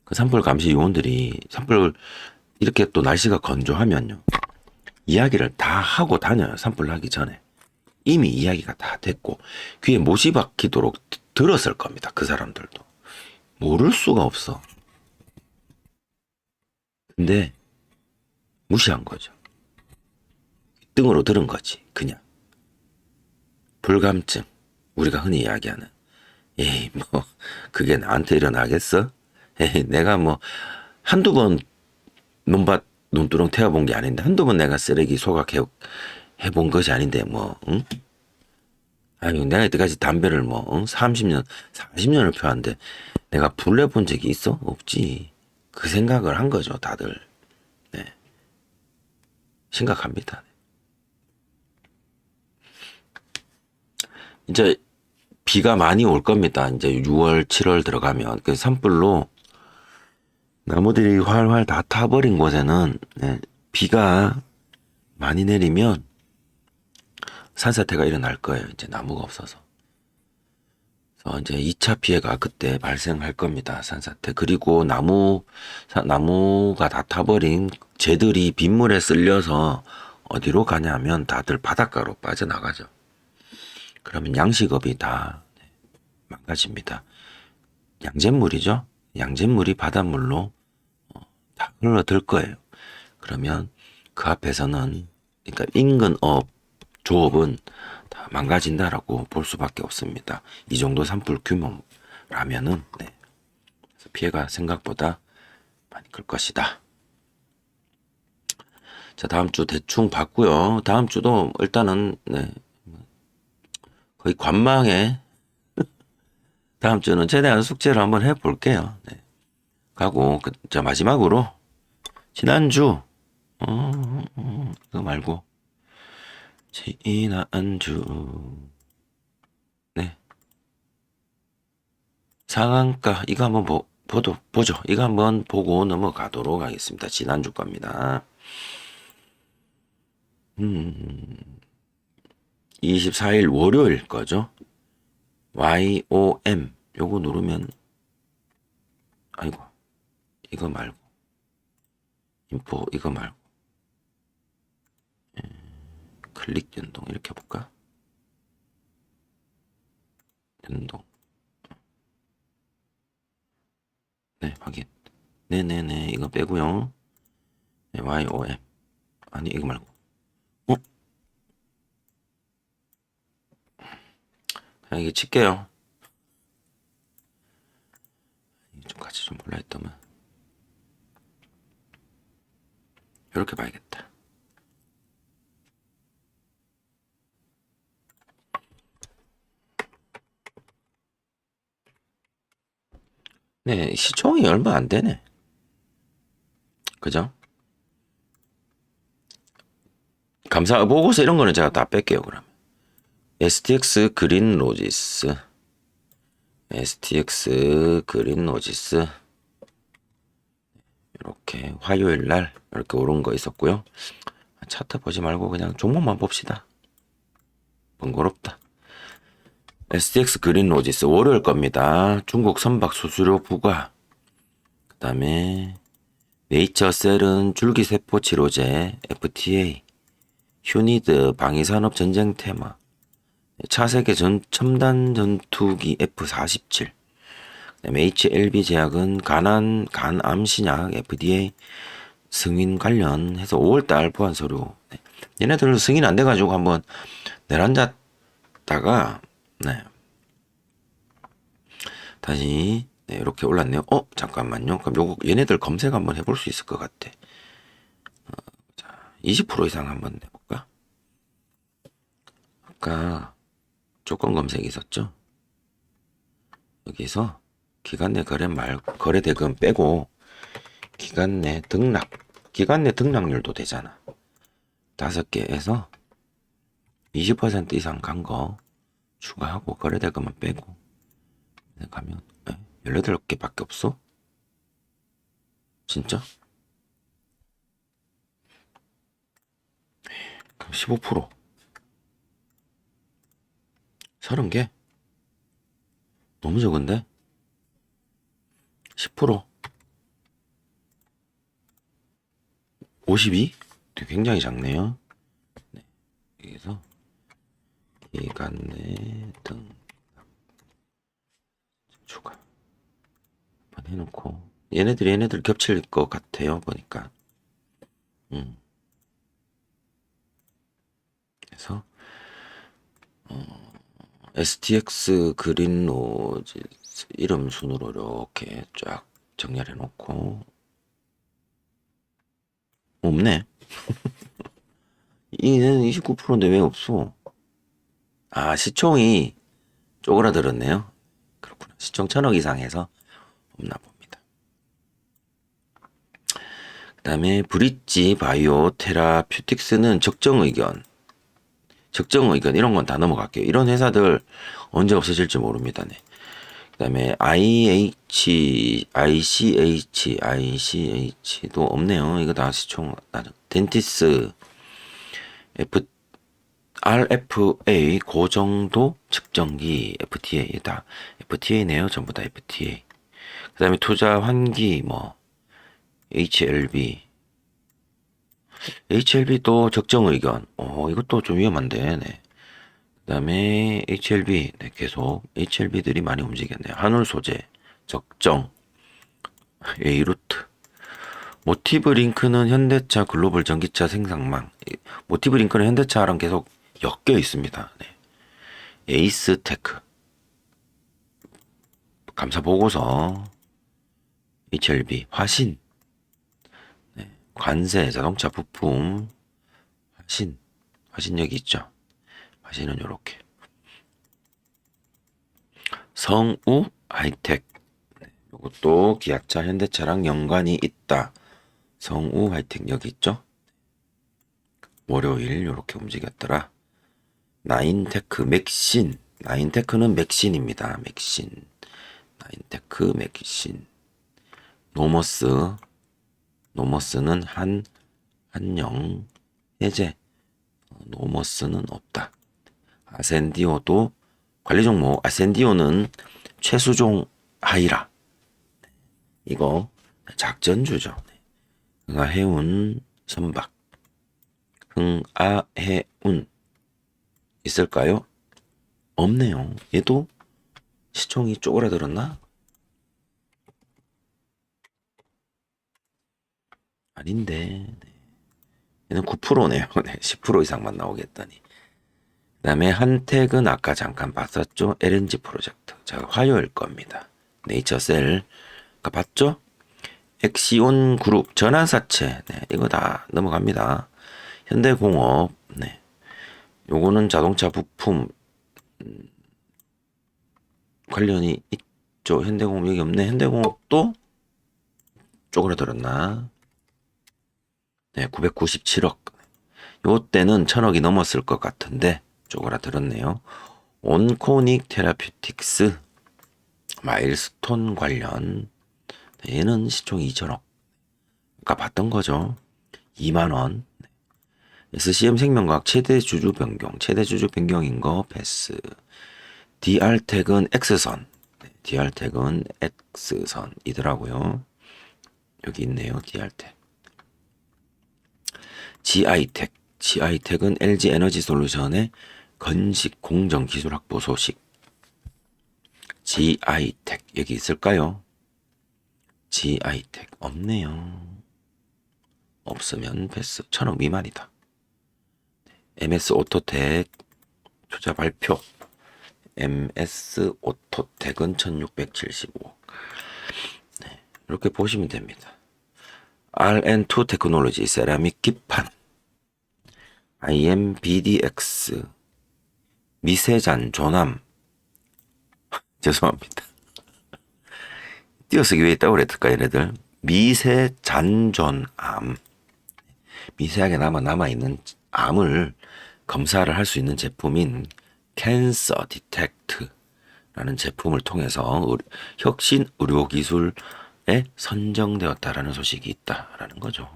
그 산불 감시 요원들이 산불 이렇게 또 날씨가 건조하면요 이야기를 다 하고 다녀요. 산불 나기 전에 이미 이야기가 다 됐고 귀에 못이 박히도록 들었을 겁니다. 그 사람들도 모를 수가 없어. 근데 무시한 거죠. 등으로 들은 거지. 그냥 불감증 우리가 흔히 이야기하는 에이 뭐 그게 나한테 일어나겠어? 에이 내가 뭐 한두 번 논밭 논두렁 태워본 게 아닌데 한두 번 내가 쓰레기 소각해 본 것이 아닌데 뭐 응? 아니 내가 이때까지 담배를 뭐 응? 30년 40년을 펴왔는데 내가 불 내본 적이 있어? 없지. 그 생각을 한 거죠 다들. 네. 심각합니다. 이제 비가 많이 올 겁니다. 이제 6월 7월 들어가면 그 산불로 나무들이 활활 다 타버린 곳에는 비가 많이 내리면 산사태가 일어날 거예요. 이제 나무가 없어서. 그래서 이제 2차 피해가 그때 발생할 겁니다. 산사태. 그리고 나무가 다 타버린 쟤들이 빗물에 쓸려서 어디로 가냐면 다들 바닷가로 빠져나가죠. 그러면 양식업이 다 망가집니다. 양잿물이죠. 양잿물이 바닷물로 다 흘러들 거예요. 그러면 그 앞에서는 그러니까 인근업 조업은 다 망가진다라고 볼 수밖에 없습니다. 이 정도 산불 규모라면은 네. 그래서 피해가 생각보다 많이 클 것이다. 자, 다음 주 대충 봤고요. 다음 주도 일단은 네. 거의 관망에 다음 주는 최대한 숙제를 한번 해볼게요. 네. 가고 자 마지막으로 지난주 그거 말고 지난주 네 상한가 이거 한번 보죠. 이거 한번 보고 넘어가도록 하겠습니다. 지난주 겁니다. 24일 월요일 거죠. YOM 요거 누르면 아이고 이거 말고 인포 이거 말고 클릭 연동 이렇게 해볼까? 연동 네 확인 네네네 이거 빼고요. 네, YOM 아니 이거 말고 그냥 이게 칠게요. 좀 같이 좀 볼라 했더만 이렇게 봐야겠다. 네 시총이 얼마 안 되네. 그죠? 감사 보고서 이런 거는 제가 다 뺄게요. 그러면 STX 그린 로지스 이렇게 화요일 날 이렇게 오른 거 있었고요. 차트 보지 말고 그냥 종목만 봅시다. 번거롭다. STX 그린 로지스 월요일 겁니다. 중국 선박 수수료 부과. 그 다음에 네이처셀은 줄기세포 치료제 FTA 휴니드 방위산업 전쟁 테마 차세계 첨단 전투기 F-47 HLB 제약은 간암 신약 FDA 승인 관련해서 5월달 보안 서류 얘네들 승인 안 돼가지고 한번 내려앉았다가 네 다시 네, 이렇게 올랐네요. 잠깐만요. 그럼 요거 얘네들 검색 한번 해볼 수 있을 것 같아. 자, 20% 이상 한번 해볼까? 아까 조건 검색이 있었죠. 여기서 기간 내 거래 대금 빼고 기간 내 등락률도 되잖아. 5개에서 20% 이상 간 거 추가하고 거래 대금은 빼고 가면 18개밖에 없어? 진짜? 그럼 15% 30개? 너무 적은데? 10% 52? 굉장히 작네요. 네. 여기서 기간 내 등 추가 한번 해놓고 얘네들 겹칠 것 같아요 보니까. 그래서 STX 그린로즈 이름 순으로 이렇게 쫙 정렬해 놓고 없네. 이는 29%인데 왜 없어? 아 시총이 쪼그라들었네요. 그렇구나. 시총 1000억 이상해서 없나 봅니다. 그 다음에 브릿지 바이오 테라퓨틱스는 적정 의견 이런 건 다 넘어갈게요. 이런 회사들 언제 없어질지 모릅니다. 네. 그 다음에 ICH도 없네요. 이거 다 시총 덴티스 RFA 고정도 측정기 FTA 다 FTA네요. 전부 다 FTA. 그 다음에 투자 환기 HLB도 적정 의견. 이것도 좀 위험한데. 네. 그 다음에 HLB 네, 계속 HLB들이 많이 움직였네요. 한울 소재 적정 A루트 모티브 링크는 현대차 글로벌 전기차 생산망 모티브 링크는 현대차랑 계속 엮여 있습니다. 네. 에이스테크 감사 보고서, HLB 화신, 네. 관세 자동차 부품, 화신 여기 있죠. 화신은 요렇게. 성우 하이텍, 네. 요것도 기아차 현대차랑 연관이 있다. 성우 하이텍 여기 있죠. 월요일 요렇게 움직였더라. 나인테크 맥신, 나인테크는 맥신입니다. 맥신, 나인테크 맥신. 노머스는 한영 해제, 노머스는 없다. 아센디오도 관리 종목, 아센디오는 최수종 하이라, 이거 작전주죠. 흥하해운 선박, 흥아해운 있을까요? 없네요. 얘도 시총이 쪼그라들었나? 아닌데, 네. 얘는 9%네요. 네, 10% 이상만 나오겠다니. 그 다음에 한택은 아까 잠깐 봤었죠. LNG 프로젝트. 자, 화요일 겁니다. 네이처셀. 아까 봤죠? 엑시온 그룹 전환사채. 네, 이거 다 넘어갑니다. 현대공업. 네. 요거는 자동차 부품 관련이 있죠. 현대공업 여기 없네. 현대공업도 쪼그라들었나? 네, 997억. 요때는 1000억이 넘었을 것 같은데 쪼그라들었네요. 온코닉 테라퓨틱스 마일스톤 관련, 얘는 시총 2천억. 아까 봤던 거죠. 2만원. SCM 생명과학 최대 주주 변경인 거 패스. DR텍은 X선. DR텍은 X선이더라고요. 여기 있네요. DR텍. GI텍은 LG 에너지 솔루션의 건식 공정 기술 확보 소식. GI텍 여기 있을까요? GI텍 없네요. 없으면 패스. 1000억 미만이다. MS 오토텍 투자 발표. MS 오토텍은 1675억. 네, 이렇게 보시면 됩니다. RN2 테크놀로지 세라믹 기판, IMBDX 미세잔 조남. 죄송합니다. 띄어쓰기 왜 있다고 그랬을까 얘네들. 미세잔존암, 미세하게 남아있는 암을 검사를 할 수 있는 제품인 캔서 디텍트라는 제품을 통해서 혁신 의료기술에 선정되었다라는 소식이 있다라는 거죠.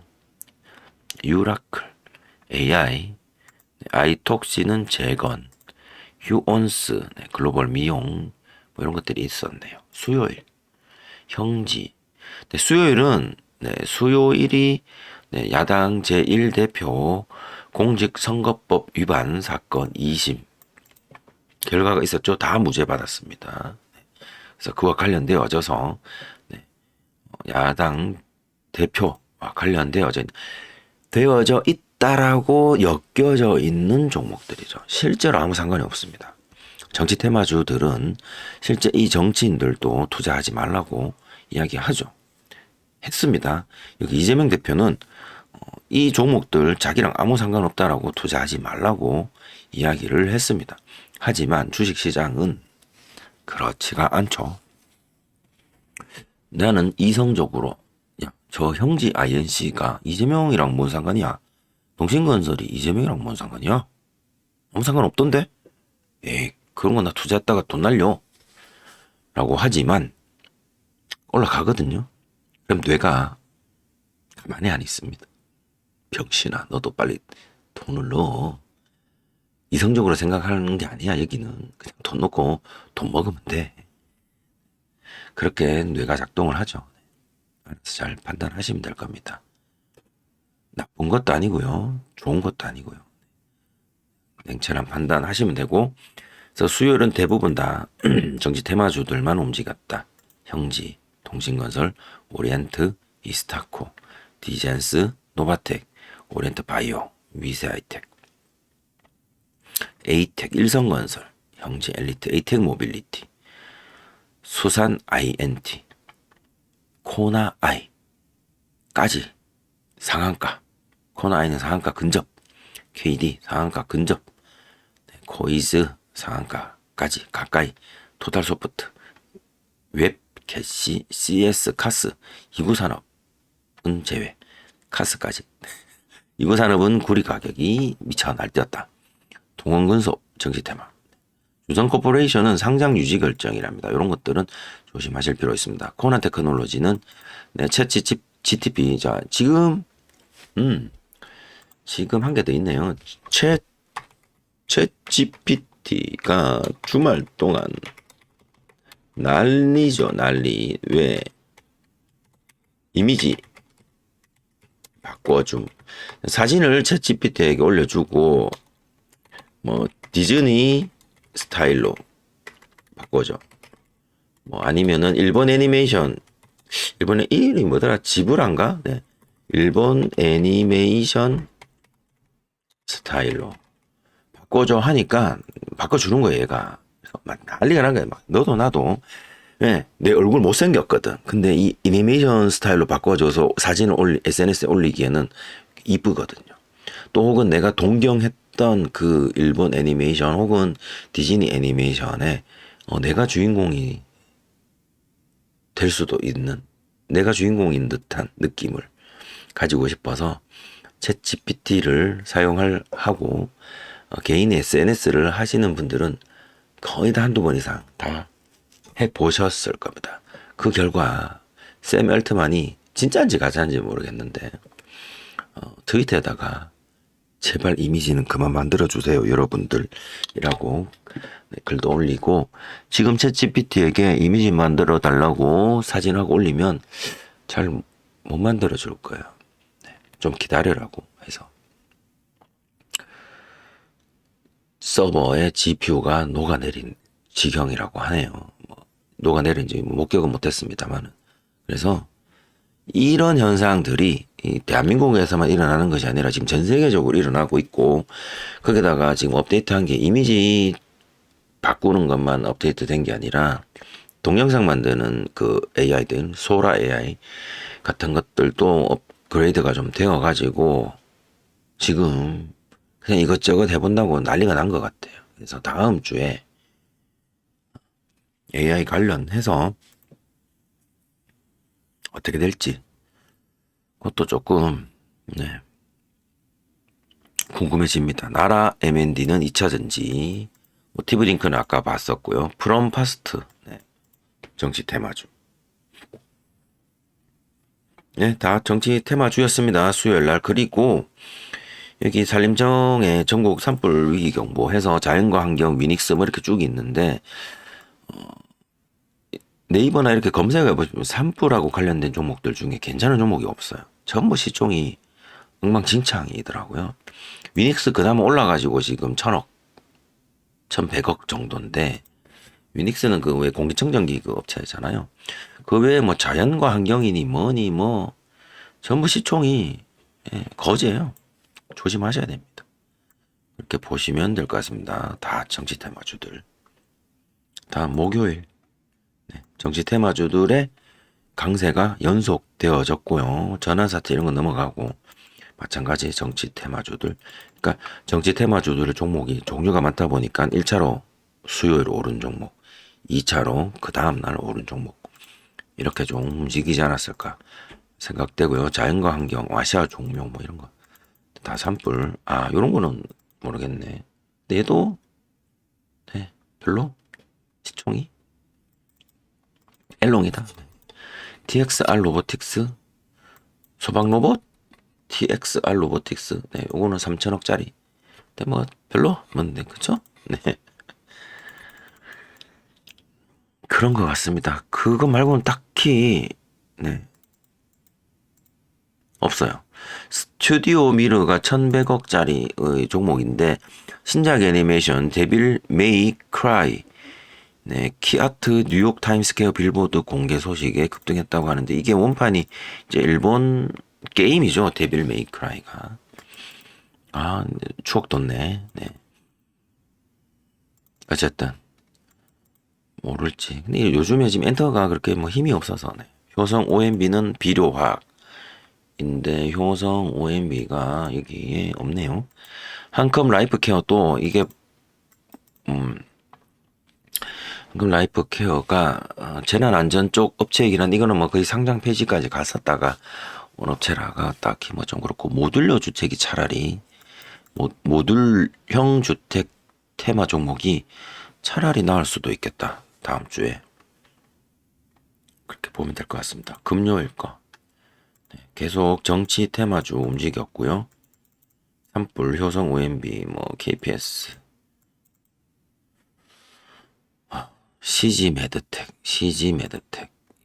유라클, AI, 아이톡시는 재건, 휴온스, 글로벌 미용, 뭐 이런 것들이 있었네요. 수요일, 형지. 수요일은, 수요일이 야당 제1대표 공직선거법 위반 사건 2심 결과가 있었죠. 다 무죄 받았습니다. 그래서 그와 관련되어져서 야당 대표와 관련되어져 있다라고 엮여져 있는 종목들이죠. 실제로 아무 상관이 없습니다. 정치 테마주들은 실제 이 정치인들도 투자하지 말라고 이야기하죠. 했습니다. 여기 이재명 대표는 이 종목들 자기랑 아무 상관없다라고 투자하지 말라고 이야기를 했습니다. 하지만 주식시장은 그렇지가 않죠. 나는 이성적으로, 야, 저 형지 INC가 이재명이랑 뭔 상관이야? 동신건설이 이재명이랑 뭔 상관이야? 아무 상관없던데? 에이, 그런 거 나 투자했다가 돈 날려. 라고 하지만 올라가거든요. 그럼 뇌가 가만히 안 있습니다. 병신아, 너도 빨리 돈을 넣어. 이성적으로 생각하는 게 아니야. 여기는 그냥 돈 넣고 돈 먹으면 돼. 그렇게 뇌가 작동을 하죠. 알아서 잘 판단하시면 될 겁니다. 나쁜 것도 아니고요, 좋은 것도 아니고요. 냉철한 판단하시면 되고. 그래서 수요일은 대부분 다 정치 테마주들만 움직였다. 형지, 동신건설, 오리엔트, 이스타코, 디젠스, 노바텍, 오리엔트 바이오, 위세하이텍. 에이텍 일성건설, 형제 엘리트 에이텍 모빌리티, 수산 INT, 코나 아이까지 상한가, 코나 아이는 상한가 근접, KD 상한가 근접, 코이즈 상한가까지 가까이, 토탈소프트, 웹, 캐시, CS, 카스, 이구산업은 제외, 카스까지. 이구산업은 구리 가격이 미쳐 날뛰었다. 동원근속 정시테마. 주성코퍼레이션은 상장 유지 결정이랍니다. 이런 것들은 조심하실 필요 있습니다. 코나 테크놀로지는 챗 GTP. 자, 지금 한 개 더 있네요. 챗 GPT가 주말 동안 난리죠, 난리. 왜? 이미지 바꿔줌. 사진을 챗 GPT에게 올려주고 뭐 디즈니 스타일로 바꿔줘. 뭐 아니면은 일본 애니메이션, 일본의 이름이 뭐더라? 지브라인가? 네. 일본 애니메이션 스타일로 바꿔줘 하니까 바꿔주는 거예요, 얘가. 막 난리가 난 거예요. 막 너도 나도. 네, 내 얼굴 못생겼거든. 근데 이 애니메이션 스타일로 바꿔줘서 사진을 SNS에 올리기에는 이쁘거든요. 또 혹은 내가 동경했던 그 일본 애니메이션 혹은 디즈니 애니메이션에 내가 주인공이 될 수도 있는, 내가 주인공인 듯한 느낌을 가지고 싶어서 챗 GPT를 하고 개인 SNS를 하시는 분들은 거의 다 한두 번 이상 다 해보셨을 겁니다. 그 결과 샘 엘트만이 진짜인지 가짜인지 모르겠는데 트위터에다가 제발 이미지는 그만 만들어주세요 여러분들이라고 글도 올리고, 지금 챗 GPT에게 이미지 만들어 달라고 사진하고 올리면 잘 못 만들어 줄 거예요. 좀 기다려라고 해서. 서버의 GPU가 녹아내린 지경이라고 하네요. 뭐 녹아내린지 목격은 못했습니다만, 그래서 이런 현상들이 대한민국에서만 일어나는 것이 아니라 지금 전 세계적으로 일어나고 있고, 거기다가 지금 업데이트한 게 이미지 바꾸는 것만 업데이트 된 게 아니라 동영상 만드는 그 AI들, 소라 AI 같은 것들도 업그레이드가 좀 되어 가지고 지금 그냥 이것저것 해본다고 난리가 난 것 같아요. 그래서 다음 주에 AI 관련해서 어떻게 될지 그것도 조금 궁금해집니다. 나라 M&D는 2차전지, 모티브링크는 아까 봤었고요. 프롬파스트 정치 테마주. 네, 다 정치 테마주였습니다. 수요일날. 그리고 여기 산림청의 전국 산불 위기 경보해서 자연과 환경, 위닉스 뭐 이렇게 쭉 있는데 네이버나 이렇게 검색해 보시면 산불하고 관련된 종목들 중에 괜찮은 종목이 없어요. 전부 시총이 엉망진창이더라고요. 위닉스 그나마 올라가지고 지금 1000억, 1100억 정도인데, 위닉스는 그 왜 공기청정기 그 업체잖아요. 그 외에 뭐 자연과 환경이니 뭐니 뭐 전부 시총이 거제예요. 조심하셔야 됩니다. 이렇게 보시면 될 것 같습니다. 다 정치 테마주들. 다음 목요일 정치 테마주들의 강세가 연속되어졌고요. 전환사태 이런 거 넘어가고, 마찬가지 정치 테마주들. 그러니까 정치 테마주들의 종목이 종류가 많다 보니까 1차로 수요일 오른 종목, 2차로 그 다음날 오른 종목, 이렇게 좀 움직이지 않았을까 생각되고요. 자연과 환경, 아시아 종목 뭐 이런 거 다 산불. 요런 거는 모르겠네. 얘도 별로 시총이 엘롱이다. TXR 로보틱스, 소방 로봇 TXR 로보틱스. 요거는 3천억짜리. 근데 뭐 별로 뭔데, 그쵸? 그런 것 같습니다. 그거 말고는 딱히 없어요. 스튜디오 미르가 1100억짜리의 종목인데, 신작 애니메이션 데빌 메이 크라이 키아트 뉴욕 타임스퀘어 빌보드 공개 소식에 급등했다고 하는데, 이게 원판이 이제 일본 게임이죠. 데빌 메이 크라이가. 추억 돋네. 어쨌든 모를지. 근데 요즘에 지금 엔터가 그렇게 뭐 힘이 없어서 네. 효성 OMB는 비료화학인데 효성 OMB가 여기에 없네요. 한컴 라이프케어도 이게 한컴 라이프케어가 재난안전 쪽 업체이긴 한데 이거는 뭐 거의 상장 폐지까지 갔었다가 온 업체라가 딱히 뭐 좀 그렇고 모듈러 주택이 차라리 모듈형 주택 테마 종목이 차라리 나을 수도 있겠다. 다음 주에 그렇게 보면 될 것 같습니다. 금요일 거 계속 정치 테마주 움직였고요. 산불, 효성, OMB, 뭐 KPS, CG 메드텍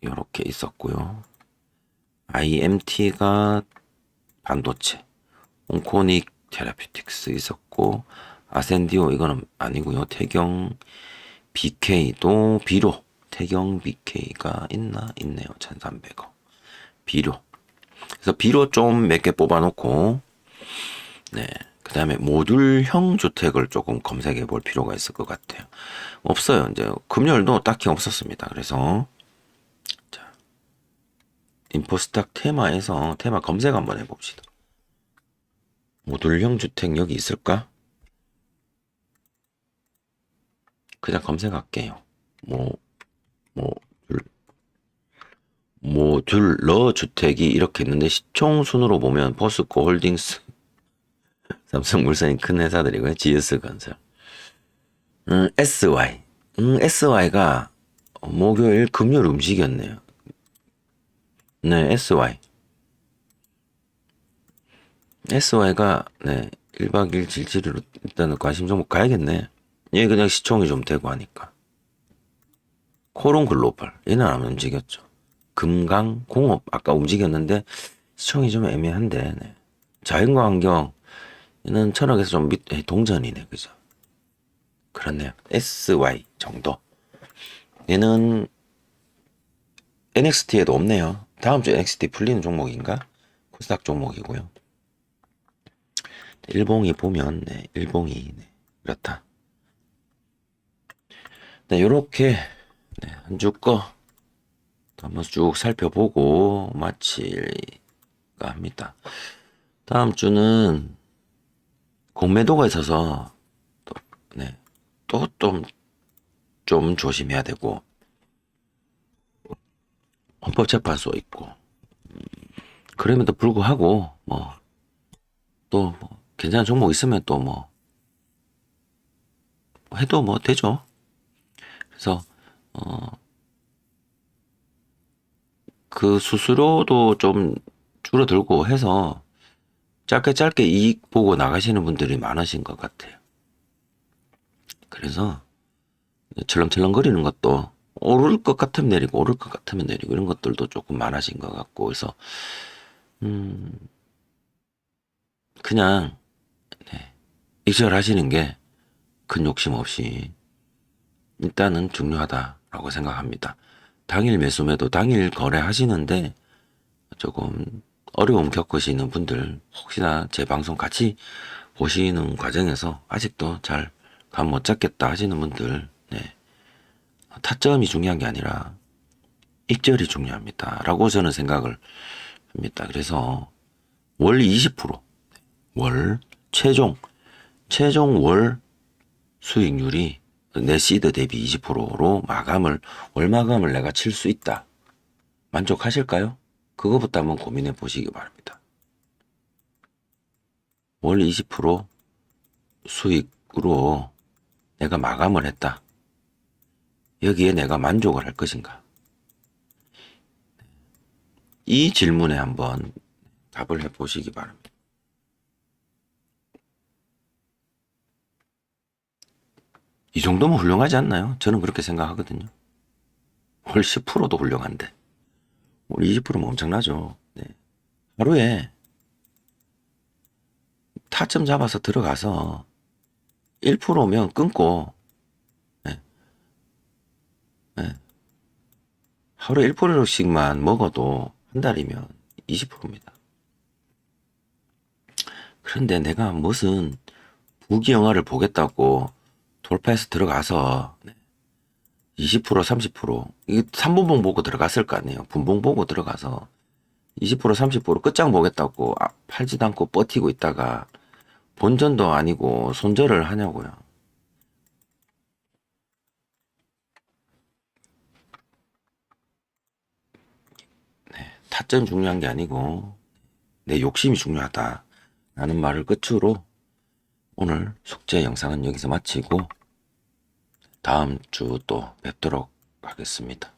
이렇게 있었고요. IMT가 반도체, 온코닉 테라피틱스 있었고 아센디오 이거는 아니고요. 태경 BK도 비료, 태경 BK가 있네요. 1300원 비료. 그래서 비료 좀 몇 개 뽑아놓고 네. 그 다음에 모듈형 주택을 조금 검색해 볼 필요가 있을 것 같아요. 없어요. 이제 금요일도 딱히 없었습니다. 그래서 자, 인포스탁 테마에서 테마 검색 한번 해봅시다. 모듈형 주택 여기 있을까? 그냥 검색할게요. 모듈 모듈러 주택이 이렇게 있는데 시총 순으로 보면 포스코 홀딩스, 삼성물산이 큰 회사들이고요. GS건설, SY, SY가 목요일 금요일 움직였네요. 네, SY가 네 1박 2일 질질으로 일단은 관심 종목 가야겠네. 얘 그냥 시총이 좀 되고 하니까. 코론 글로벌 얘는 안 움직였죠. 금강 공업 아까 움직였는데 시총이 좀 애매한데. 네. 자연과 환경 얘는 천억에서 좀 동전이네, 그죠? 그렇네요. SY 정도. 얘는 NXT에도 없네요. 다음 주에 NXT 풀리는 종목인가? 코스닥 종목이고요. 일봉이 보면 네, 일봉이 네, 이렇다. 네, 요렇게 네, 한 주 거 한번 쭉 살펴보고 마칠까 합니다. 다음 주는 공매도가 있어서 또, 네, 또 좀 조심해야 되고 헌법재판소 있고 그럼에도 불구하고 뭐 또 뭐 괜찮은 종목 있으면 또 뭐 해도 뭐 되죠. 그래서 그 수수료도 좀 줄어들고 해서 짧게 이익 보고 나가시는 분들이 많으신 것 같아요. 그래서 철렁철렁거리는 것도 오를 것 같으면 내리고 오를 것 같으면 내리고 이런 것들도 조금 많아진 것 같고 그래서 그냥 익절하시는 게 큰 욕심 없이 일단은 중요하다라고 생각합니다. 당일 매수매도 당일 거래하시는데 조금 어려움 겪으시는 분들 혹시나 제 방송 같이 보시는 과정에서 아직도 잘 감 못 잡겠다 하시는 분들 네. 타점이 중요한 게 아니라 익절이 중요합니다. 라고 저는 생각을 합니다. 그래서 월 20%월 최종 월 수익률이 내 시드 대비 20%로 월 마감을 내가 칠 수 있다. 만족하실까요? 그거부터 한번 고민해 보시기 바랍니다. 월 20% 수익으로 내가 마감을 했다. 여기에 내가 만족을 할 것인가? 이 질문에 한번 답을 해 보시기 바랍니다. 이 정도면 훌륭하지 않나요? 저는 그렇게 생각하거든요. 월 10%도 훌륭한데. 월 20%면 엄청나죠. 네. 하루에 타점 잡아서 들어가서 1%면 끊고, 네. 네. 하루에 1%씩만 먹어도 한 달이면 20%입니다. 그런데 내가 무슨 부귀영화를 보겠다고 돌파해서 들어가서 20% 30% 이게 3분봉 보고 들어갔을 거 아니에요. 분봉 보고 들어가서 20% 30% 끝장 보겠다고 팔지도 않고 버티고 있다가 본전도 아니고 손절을 하냐고요. 타점 중요한 게 아니고 내 욕심이 중요하다 라는 말을 끝으로 오늘 숙제 영상은 여기서 마치고 다음 주 또 뵙도록 하겠습니다.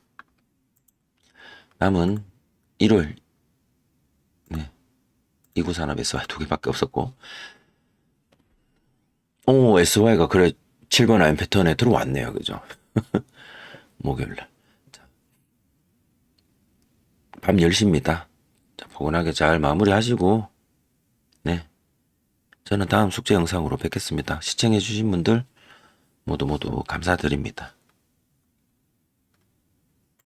남은 일요일 이구산업 SY 두 개밖에 없었고 SY가 그래 7번 라인 패턴에 들어왔네요. 그죠? 목요일날 밤 10시입니다. 포근하게 잘 마무리하시고 네 저는 다음 숙제 영상으로 뵙겠습니다. 시청해주신 분들 모두 감사드립니다.